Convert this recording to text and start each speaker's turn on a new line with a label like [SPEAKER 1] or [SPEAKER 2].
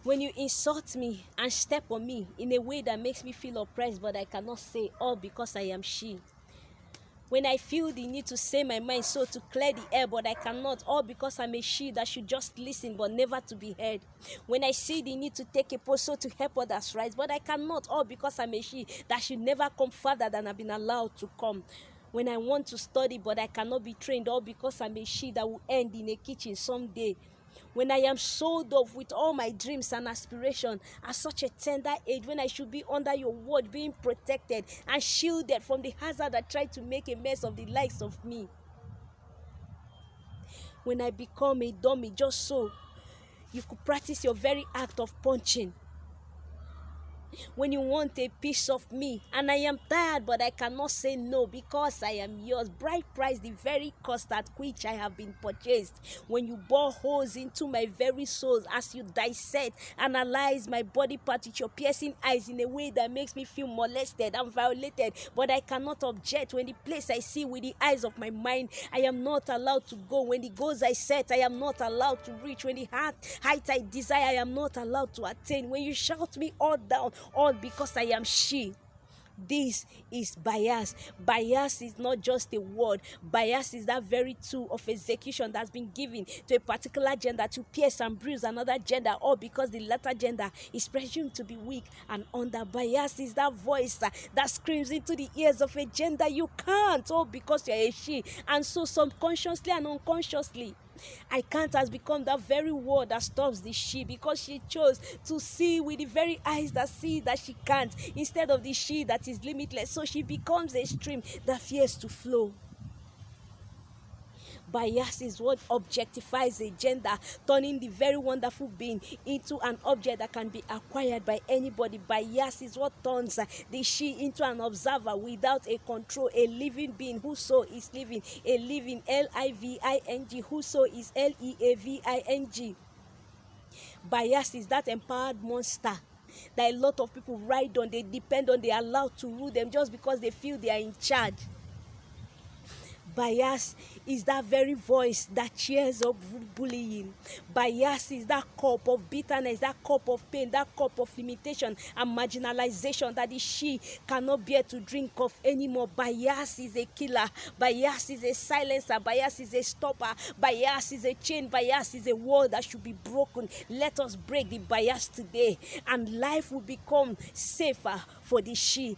[SPEAKER 1] When you insult me and step on me in a way that makes me feel oppressed, but I cannot say, all because I am she. When I feel the need to say my mind so to clear the air, but I cannot, all because I'm a she that should just listen but never to be heard. When I see the need to take a post so to help others rise, but I cannot, all because I'm a she that should never come further than I've been allowed to come. When I want to study but I cannot be trained, all because I'm a she that will end in a kitchen someday. When I am sold off with all my dreams and aspirations at such a tender age, when I should be under your word, being protected and shielded from the hazard that tried to make a mess of the likes of me. When I become a dummy just so you could practice your very act of punching. When you want a piece of me and I am tired but I cannot say no because I am yours. Bright price, the very cost at which I have been purchased. When you bore holes into my very soul as you dissect, analyze my body part with your piercing eyes in a way that makes me feel molested and violated, but I cannot object. When the place I see with the eyes of my mind, I am not allowed to go. When the goals I set, I am not allowed to reach. When the height I desire, I am not allowed to attain. When you shout me all down, all because I am she. This is bias. Bias is not just a word. Bias is that very tool of execution that's been given to a particular gender to pierce and bruise another gender, all because the latter gender is presumed to be weak and under. Bias is that voice that screams into the ears of a gender you can't, all because you're a she. And so subconsciously and unconsciously, I can't has become that very word that stops the she, because she chose to see with the very eyes that see that she can't, instead of the she that is limitless. So she becomes a stream that fears to flow. Bias is what objectifies a gender, turning the very wonderful being into an object that can be acquired by anybody. Bias is what turns the she into an observer without a control, a living being whose soul is living, a living L-I-V-I-N-G, whose soul is L-E-A-V-I-N-G. Bias is that empowered monster that a lot of people ride on, they depend on, they are allowed to rule them just because they feel they are in charge. Bias is that very voice that cheers up bullying. Bias is that cup of bitterness, that cup of pain, that cup of limitation and marginalization that the she cannot bear to drink of anymore. Bias is a killer. Bias is a silencer. Bias is a stopper. Bias is a chain. Bias is a wall that should be broken. Let us break the bias today, and life will become safer for the she.